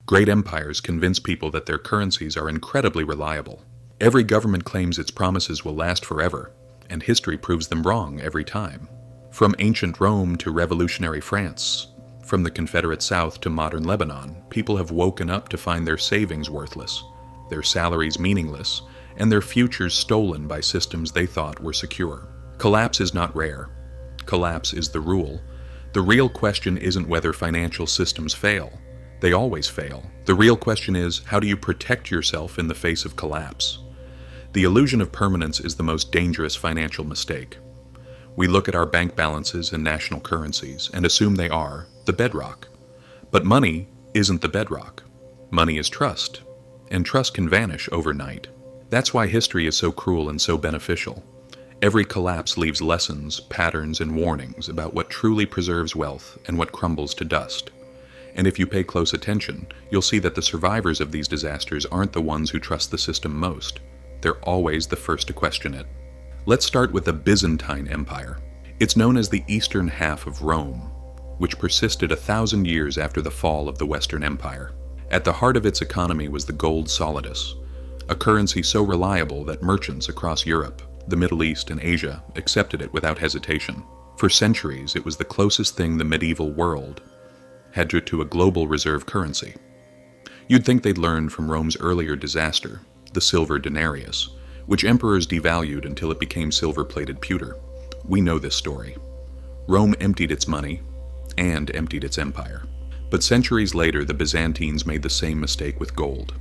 Great empires convince people that their currencies are incredibly reliable. Every government claims its promises will last forever, and history proves them wrong every time. From ancient Rome to revolutionary France, from the Confederate South to modern Lebanon, people have woken up to find their savings worthless, their salaries meaningless, and their futures stolen by systems they thought were secure. Collapse is not rare. Collapse is the rule. The real question isn't whether financial systems fail. They always fail. The real question is, how do you protect yourself in the face of collapse? The illusion of permanence is the most dangerous financial mistake. We look at our bank balances and national currencies and assume they are the bedrock. But money isn't the bedrock. Money is trust, and trust can vanish overnight. That's why history is so cruel and so beneficial. Every collapse leaves lessons, patterns, and warnings about what truly preserves wealth and what crumbles to dust. And if you pay close attention, you'll see that the survivors of these disasters aren't the ones who trust the system most. They're always the first to question it. Let's start with the Byzantine Empire. It's known as the eastern half of Rome, which persisted 1,000 years after the fall of the Western Empire. At the heart of its economy was the gold solidus, a currency so reliable that merchants across Europe, the Middle East, and Asia accepted it without hesitation. For centuries, it was the closest thing the medieval world had to a global reserve currency. You'd think they'd learned from Rome's earlier disaster, the silver denarius, which emperors devalued until it became silver-plated pewter. We know this story. Rome emptied its money and emptied its empire. But centuries later, the Byzantines made the same mistake with gold.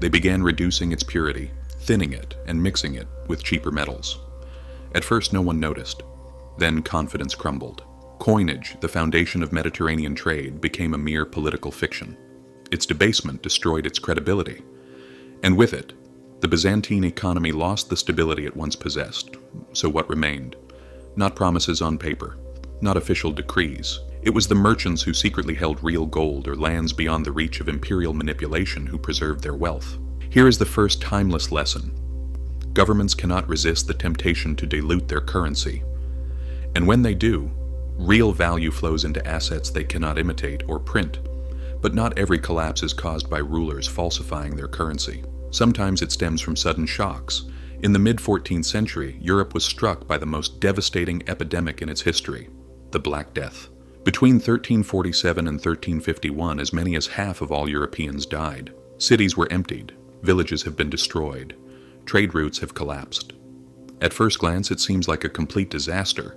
They began reducing its purity, thinning it, and mixing it with cheaper metals. At first, no one noticed. Then confidence crumbled. Coinage, the foundation of Mediterranean trade, became a mere political fiction. Its debasement destroyed its credibility. And with it, the Byzantine economy lost the stability it once possessed. So what remained? Not promises on paper, not official decrees. It was the merchants who secretly held real gold or lands beyond the reach of imperial manipulation who preserved their wealth. Here is the first timeless lesson. Governments cannot resist the temptation to dilute their currency. And when they do, real value flows into assets they cannot imitate or print. But not every collapse is caused by rulers falsifying their currency. Sometimes it stems from sudden shocks. In the mid-14th century, Europe was struck by the most devastating epidemic in its history, the Black Death. Between 1347 and 1351, as many as half of all Europeans died. Cities were emptied, villages have been destroyed, trade routes have collapsed. At first glance, it seems like a complete disaster.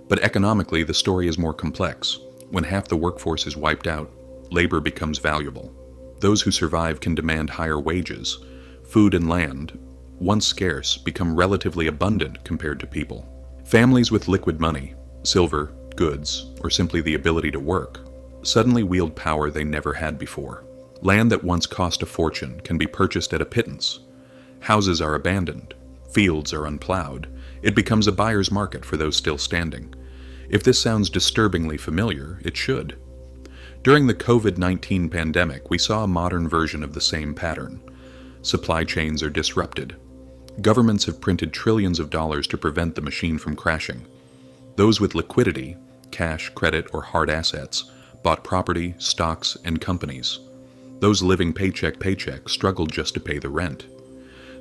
But economically, the story is more complex. When half the workforce is wiped out, labor becomes valuable. Those who survive can demand higher wages. Food and land, once scarce, become relatively abundant compared to people. Families with liquid money, silver, goods, or simply the ability to work, suddenly wield power they never had before. Land that once cost a fortune can be purchased at a pittance. Houses are abandoned. Fields are unplowed. It becomes a buyer's market for those still standing. If this sounds disturbingly familiar, it should. During the COVID-19 pandemic, we saw a modern version of the same pattern. Supply chains are disrupted. Governments have printed trillions of dollars to prevent the machine from crashing. Those with liquidity, cash, credit, or hard assets, bought property, stocks, and companies. Those living paycheck struggled just to pay the rent.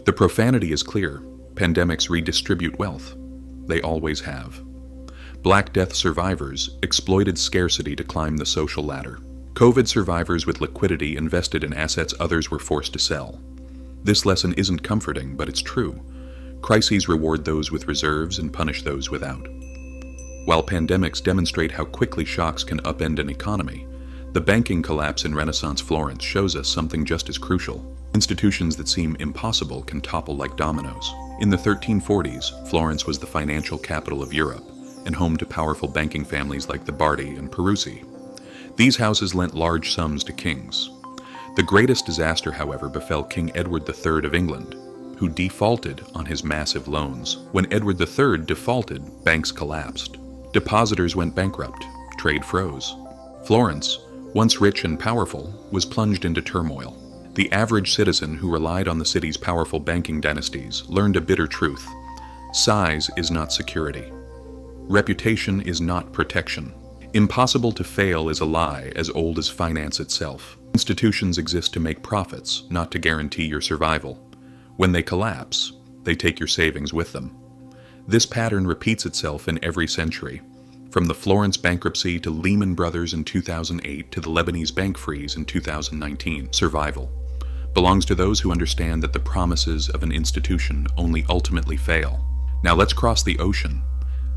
The profanity is clear. Pandemics redistribute wealth. They always have. Black Death survivors exploited scarcity to climb the social ladder. COVID survivors with liquidity invested in assets others were forced to sell. This lesson isn't comforting, but it's true. Crises reward those with reserves and punish those without. While pandemics demonstrate how quickly shocks can upend an economy, the banking collapse in Renaissance Florence shows us something just as crucial. Institutions that seem impossible can topple like dominoes. In the 1340s, Florence was the financial capital of Europe, and home to powerful banking families like the Bardi and Peruzzi. These houses lent large sums to kings. The greatest disaster, however, befell King Edward III of England, who defaulted on his massive loans. When Edward III defaulted, banks collapsed. Depositors went bankrupt. Trade froze. Florence, once rich and powerful, was plunged into turmoil. The average citizen who relied on the city's powerful banking dynasties learned a bitter truth. Size is not security. Reputation is not protection. Impossible to fail is a lie as old as finance itself. Institutions exist to make profits, not to guarantee your survival. When they collapse, they take your savings with them. This pattern repeats itself in every century. From the Florence bankruptcy to Lehman Brothers in 2008 to the Lebanese bank freeze in 2019, survival belongs to those who understand that the promises of an institution only ultimately fail. Now let's cross the ocean.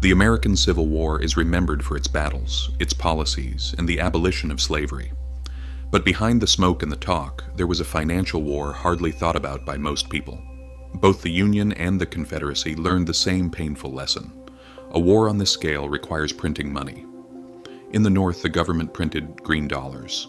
The American Civil War is remembered for its battles, its policies, and the abolition of slavery. But behind the smoke and the talk, there was a financial war hardly thought about by most people. Both the Union and the Confederacy learned the same painful lesson. A war on this scale requires printing money. In the North, the government printed green dollars,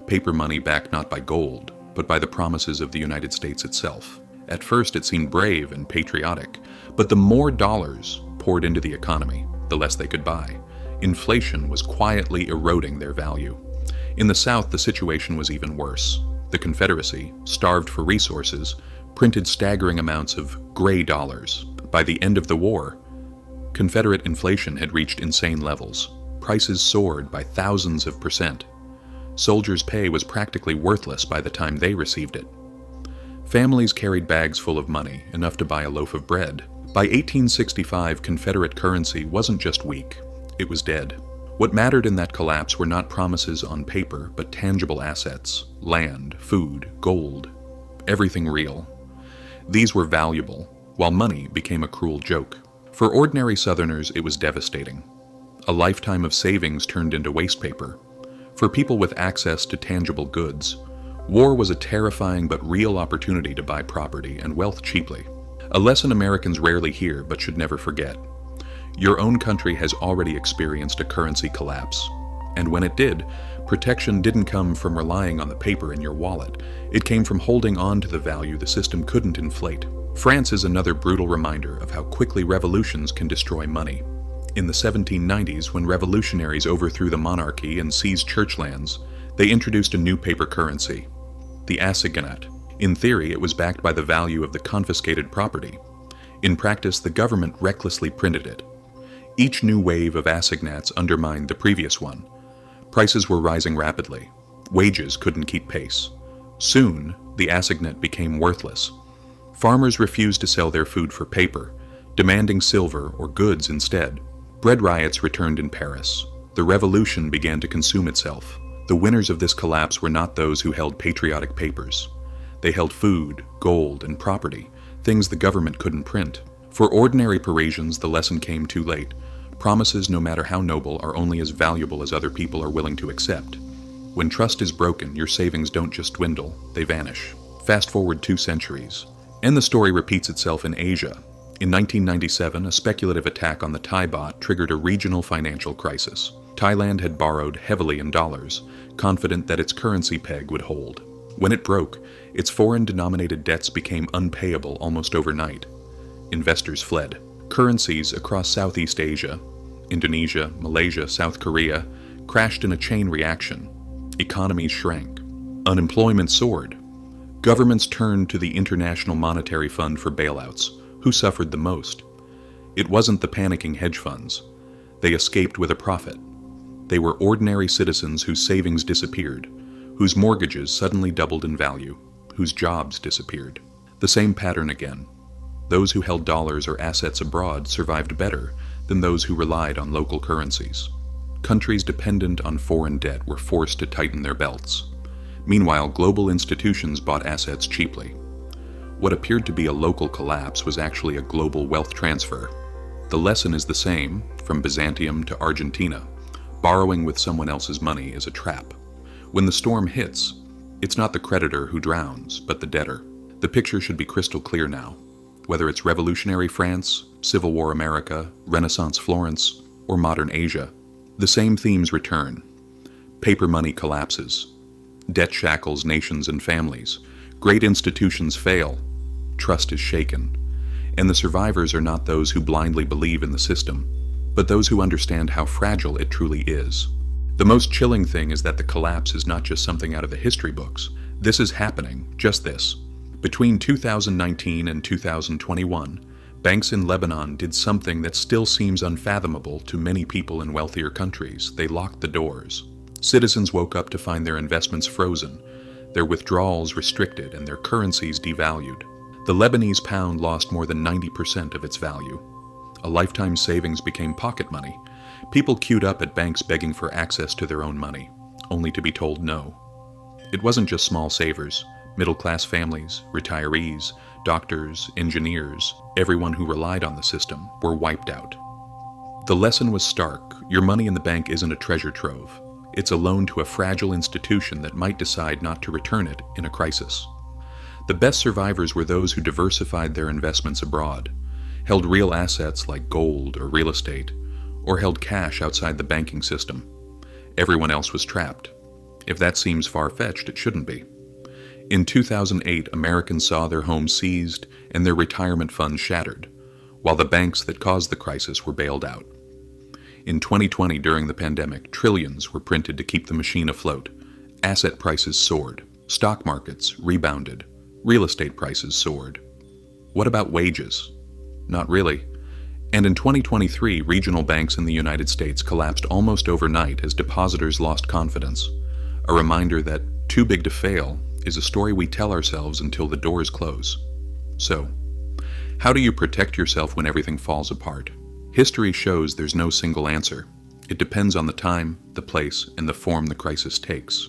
paper money backed not by gold, but by the promises of the United States itself. At first, it seemed brave and patriotic, but the more dollars poured into the economy, the less they could buy. Inflation was quietly eroding their value. In the South, the situation was even worse. The Confederacy, starved for resources, printed staggering amounts of gray dollars. By the end of the war, Confederate inflation had reached insane levels. Prices soared by thousands of %. Soldiers' pay was practically worthless by the time they received it. Families carried bags full of money, enough to buy a loaf of bread. By 1865, Confederate currency wasn't just weak, it was dead. What mattered in that collapse were not promises on paper, but tangible assets: land, food, gold, everything real. These were valuable, while money became a cruel joke. For ordinary Southerners, it was devastating. A lifetime of savings turned into waste paper. For people with access to tangible goods, war was a terrifying but real opportunity to buy property and wealth cheaply. A lesson Americans rarely hear but should never forget. Your own country has already experienced a currency collapse. And when it did, protection didn't come from relying on the paper in your wallet. It came from holding on to the value the system couldn't inflate. France is another brutal reminder of how quickly revolutions can destroy money. In the 1790s, when revolutionaries overthrew the monarchy and seized church lands, they introduced a new paper currency, the assignat. In theory, it was backed by the value of the confiscated property. In practice, the government recklessly printed it. Each new wave of assignats undermined the previous one. Prices were rising rapidly. Wages couldn't keep pace. Soon, the assignat became worthless. Farmers refused to sell their food for paper, demanding silver or goods instead. Bread riots returned in Paris. The revolution began to consume itself. The winners of this collapse were not those who held patriotic papers. They held food, gold, and property, things the government couldn't print. For ordinary Parisians, the lesson came too late. Promises, no matter how noble, are only as valuable as other people are willing to accept. When trust is broken, your savings don't just dwindle, they vanish. Fast forward 2 centuries, and the story repeats itself in Asia. In 1997, a speculative attack on the Thai baht triggered a regional financial crisis. Thailand had borrowed heavily in dollars, confident that its currency peg would hold. When it broke, its foreign-denominated debts became unpayable almost overnight. Investors fled. Currencies across Southeast Asia, Indonesia, Malaysia, South Korea, crashed in a chain reaction. Economies shrank. Unemployment soared. Governments turned to the International Monetary Fund for bailouts. Who suffered the most? It wasn't the panicking hedge funds. They escaped with a profit. They were ordinary citizens whose savings disappeared, whose mortgages suddenly doubled in value, whose jobs disappeared. The same pattern again. Those who held dollars or assets abroad survived better than those who relied on local currencies. Countries dependent on foreign debt were forced to tighten their belts. Meanwhile, global institutions bought assets cheaply. What appeared to be a local collapse was actually a global wealth transfer. The lesson is the same, from Byzantium to Argentina. Borrowing with someone else's money is a trap. When the storm hits, it's not the creditor who drowns, but the debtor. The picture should be crystal clear now. Whether it's revolutionary France, Civil War America, Renaissance Florence, or modern Asia, the same themes return. Paper money collapses. Debt shackles nations and families. Great institutions fail. Trust is shaken. And the survivors are not those who blindly believe in the system, but those who understand how fragile it truly is. The most chilling thing is that the collapse is not just something out of the history books. This is happening, just this. Between 2019 and 2021, Banks in Lebanon did something that still seems unfathomable to many people in wealthier countries. They locked the doors. Citizens woke up to find their investments frozen, their withdrawals restricted, and their currencies devalued. The Lebanese pound lost more than 90% of its value. A lifetime savings became pocket money. People queued up at banks begging for access to their own money, only to be told no. It wasn't just small savers. Middle-class families, retirees, doctors, engineers, everyone who relied on the system were wiped out. The lesson was stark. Your money in the bank isn't a treasure trove. It's a loan to a fragile institution that might decide not to return it in a crisis. The best survivors were those who diversified their investments abroad, held real assets like gold or real estate, or held cash outside the banking system. Everyone else was trapped. If that seems far-fetched, it shouldn't be. In 2008, Americans saw their homes seized and their retirement funds shattered, while the banks that caused the crisis were bailed out. In 2020, during the pandemic, trillions were printed to keep the machine afloat. Asset prices soared. Stock markets rebounded. Real estate prices soared. What about wages? Not really. And in 2023, regional banks in the United States collapsed almost overnight as depositors lost confidence. A reminder that too big to fail is a story we tell ourselves until the doors close. So, how do you protect yourself when everything falls apart? History shows there's no single answer. It depends on the time, the place, and the form the crisis takes.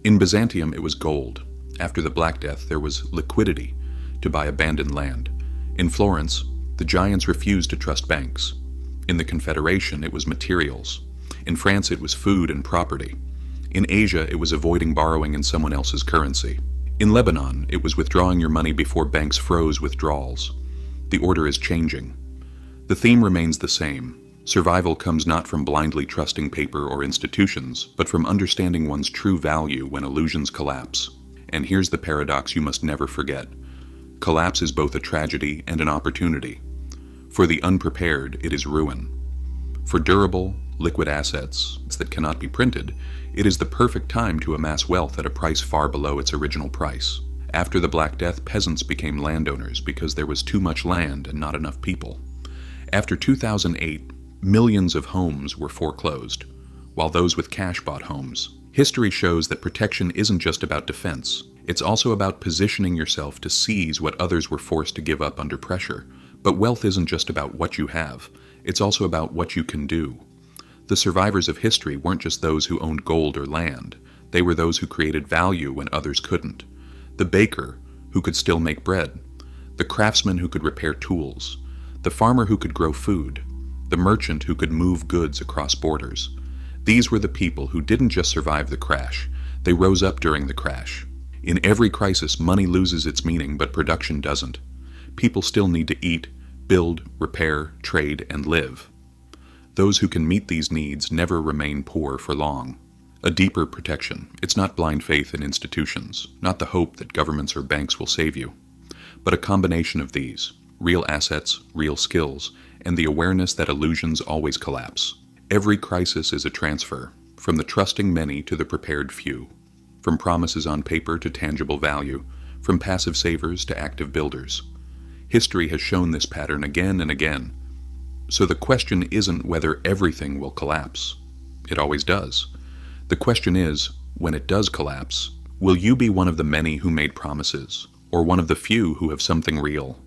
In Byzantium, it was gold. After the Black Death, there was liquidity to buy abandoned land. In Florence, the giants refused to trust banks. In the Confederation, it was materials. In France, it was food and property. In Asia, it was avoiding borrowing in someone else's currency. In Lebanon, it was withdrawing your money before banks froze withdrawals. The order is changing. The theme remains the same. Survival comes not from blindly trusting paper or institutions, but from understanding one's true value when illusions collapse. And here's the paradox you must never forget. Collapse is both a tragedy and an opportunity. For the unprepared, it is ruin. For durable, liquid assets that cannot be printed, it is the perfect time to amass wealth at a price far below its original price. After the Black Death, peasants became landowners because there was too much land and not enough people. After 2008, millions of homes were foreclosed, while those with cash bought homes. History shows that protection isn't just about defense. It's also about positioning yourself to seize what others were forced to give up under pressure. But wealth isn't just about what you have. It's also about what you can do. The survivors of history weren't just those who owned gold or land. They were those who created value when others couldn't. The baker, who could still make bread. The craftsman who could repair tools. The farmer who could grow food. The merchant who could move goods across borders. These were the people who didn't just survive the crash. They rose up during the crash. In every crisis, money loses its meaning, but production doesn't. People still need to eat, build, repair, trade, and live. Those who can meet these needs never remain poor for long. A deeper protection. It's not blind faith in institutions, not the hope that governments or banks will save you, but a combination of these: real assets, real skills, and the awareness that illusions always collapse. Every crisis is a transfer, from the trusting many to the prepared few, from promises on paper to tangible value, from passive savers to active builders. History has shown this pattern again and again. So the question isn't whether everything will collapse. It always does. The question is, when it does collapse, will you be one of the many who made promises, or one of the few who have something real?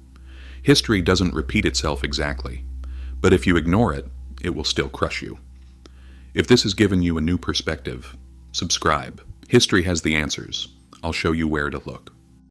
History doesn't repeat itself exactly, but if you ignore it, it will still crush you. If this has given you a new perspective, subscribe. History has the answers. I'll show you where to look.